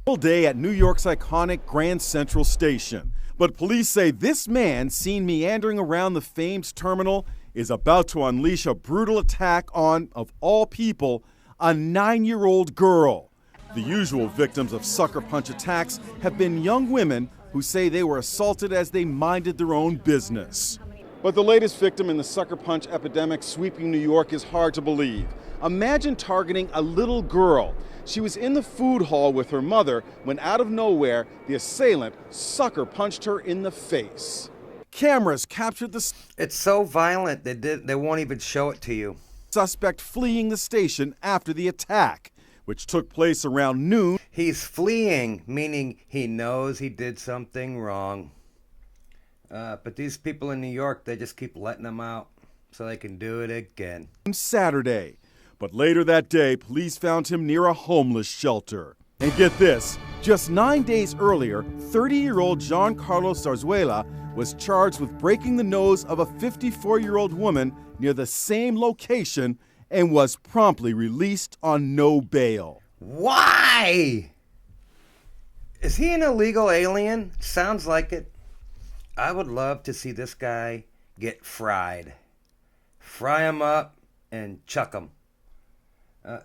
All day at New York's iconic Grand Central Station. But police say this man, seen meandering around the famed terminal, is about to unleash a brutal attack on, of all people, a 9-year-old girl. The usual victims of sucker punch attacks have been young women who say they were assaulted as they minded their own business. But the latest victim in the sucker punch epidemic sweeping New York is hard to believe. Imagine targeting a little girl. She was in the food hall with her mother when out of nowhere, the assailant sucker punched her in the face. Cameras captured the It's so violent they won't even show it to you. Suspect fleeing the station after the attack, which took place around noon. He's fleeing, meaning he knows he did something wrong. But these people in New York, they just keep letting him out so they can do it again. Saturday. But later that day, police found him near a homeless shelter. And get this, just 9 days earlier, 30-year-old Giancarlo Zarzuela was charged with breaking the nose of a 54-year-old woman near the same location and was promptly released on no bail. Why? Is he an illegal alien? Sounds like it. I would love to see this guy get fried. Fry him up and chuck him.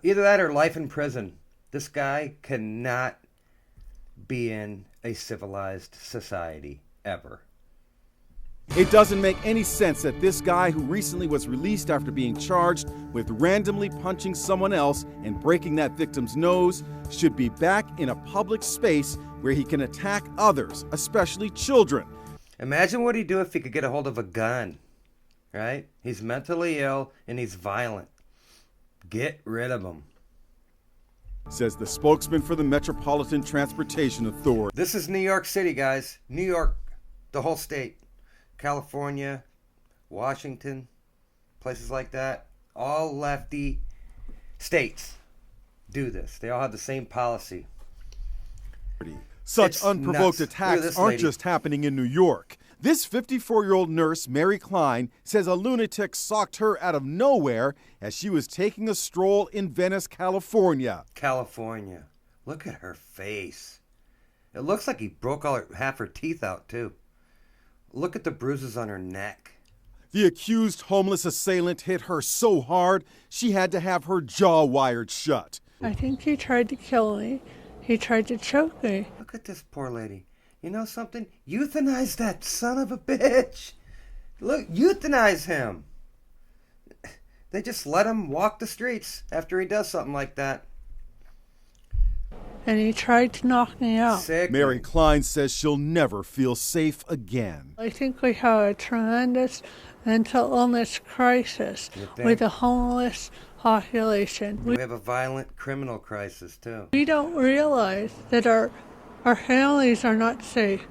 Either that or life in prison. This guy cannot be in a civilized society ever. It doesn't make any sense that this guy, who recently was released after being charged with randomly punching someone else and breaking that victim's nose, should be back in a public space where he can attack others, especially children. Imagine what he'd do if he could get a hold of a gun, right? He's mentally ill and he's violent. Get rid of him. Says the spokesman for the Metropolitan Transportation Authority. This is New York City, guys. New York, the whole state. California, Washington, places like that. All lefty states do this. They all have the same policy. Such unprovoked attacks aren't just happening in New York. This 54-year-old nurse, Mary Klein, says a lunatic socked her out of nowhere as she was taking a stroll in Venice, California. California. Look at her face. It looks like he broke half her teeth out, too. Look at the bruises on her neck. The accused homeless assailant hit her so hard, she had to have her jaw wired shut. I think he tried to kill me. He tried to choke me. Look at this poor lady. You know something? Euthanize that son of a bitch. Look, euthanize him. They just let him walk the streets after he does something like that. And he tried to knock me out. Sick. Mary Klein says she'll never feel safe again. I think we have a tremendous mental illness crisis with a homeless population. We have a violent criminal crisis, too. We don't realize that our families are not safe.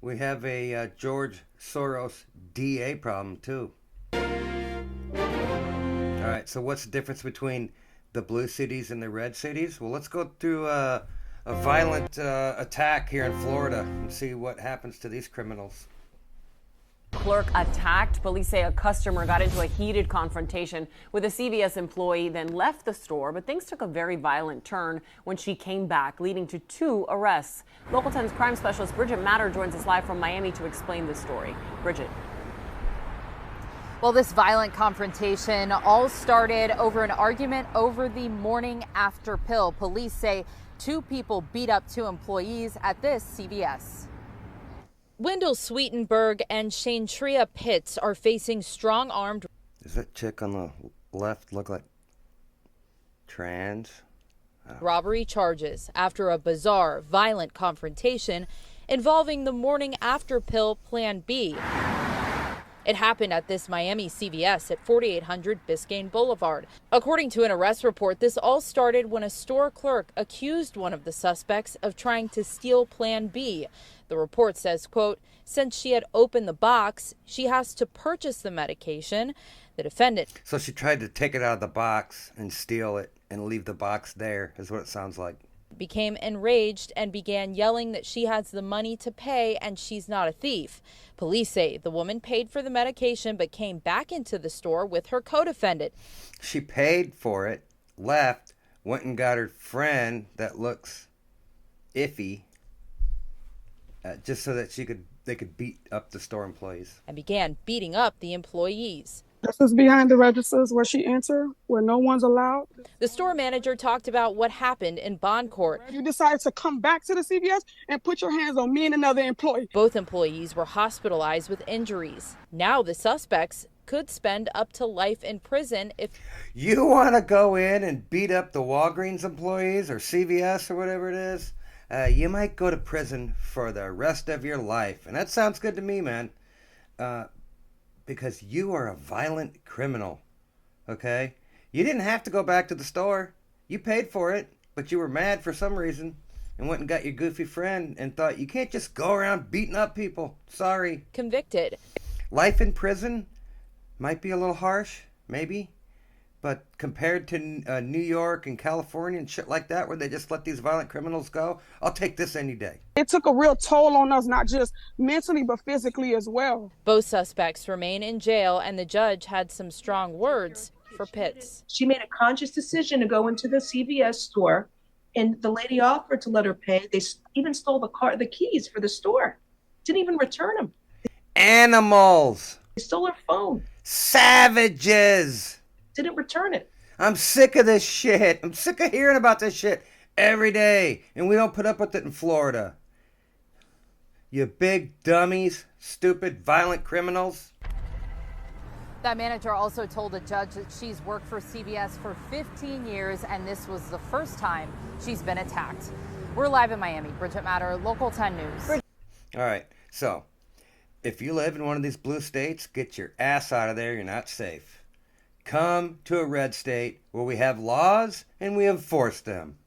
We have a George Soros DA problem, too. All right, so what's the difference between the blue cities and the red cities? Well, let's go through a violent attack here in Florida and see what happens to these criminals. Clerk attacked. Police say a customer got into a heated confrontation with a CVS employee, then left the store, but things took a very violent turn when she came back, leading to 2 arrests. Local 10's crime specialist Bridget Matter joins us live from Miami to explain this story. Bridget. Well, this violent confrontation all started over an argument over the morning after pill. Police say 2 people beat up 2 employees at this CVS. Wendell Sweetenberg and Shantria Pitts are facing strong-armed. Does that chick on the left look like trans? Robbery charges after a bizarre, violent confrontation involving the morning after pill Plan B. It happened at this Miami CVS at 4800 Biscayne Boulevard. According to an arrest report, this all started when a store clerk accused one of the suspects of trying to steal Plan B. The report says, quote, since she had opened the box, she has to purchase the medication. The defendant. So she tried to take it out of the box and steal it and leave the box there, is what it sounds like. Became enraged and began yelling that she has the money to pay and she's not a thief. Police say the woman paid for the medication but came back into the store with her co-defendant. She paid for it, left, went and got her friend that looks iffy, just so that they could beat up the store employees. And began beating up the employees. This is behind the registers where she entered, where no one's allowed. The store manager talked about what happened in bond court. You decided to come back to the CVS and put your hands on me and another employee. Both employees were hospitalized with injuries. Now the suspects could spend up to life in prison if... You want to go in and beat up the Walgreens employees or CVS or whatever it is? You might go to prison for the rest of your life. And that sounds good to me, man. Because you are a violent criminal, okay? You didn't have to go back to the store. You paid for it, but you were mad for some reason and went and got your goofy friend and thought, you can't just go around beating up people. Sorry. Convicted. Life in prison might be a little harsh, maybe, but compared to New York and California and shit like that, where they just let these violent criminals go, I'll take this any day. It took a real toll on us, not just mentally, but physically as well. Both suspects remain in jail, and the judge had some strong words for Pitts. She made a conscious decision to go into the CVS store, and the lady offered to let her pay. They even stole the keys for the store. Didn't even return them. Animals! They stole her phone. Savages! Didn't return it. I'm sick of this shit. I'm sick of hearing about this shit every day, and we don't put up with it in Florida. You big dummies, stupid, violent criminals. That manager also told a judge that she's worked for CVS for 15 years, and this was the first time she's been attacked. We're live in Miami. Bridget Matter, Local 10 News. All right, so if you live in one of these blue states, get your ass out of there. You're not safe. Come to a red state where we have laws and we enforce them.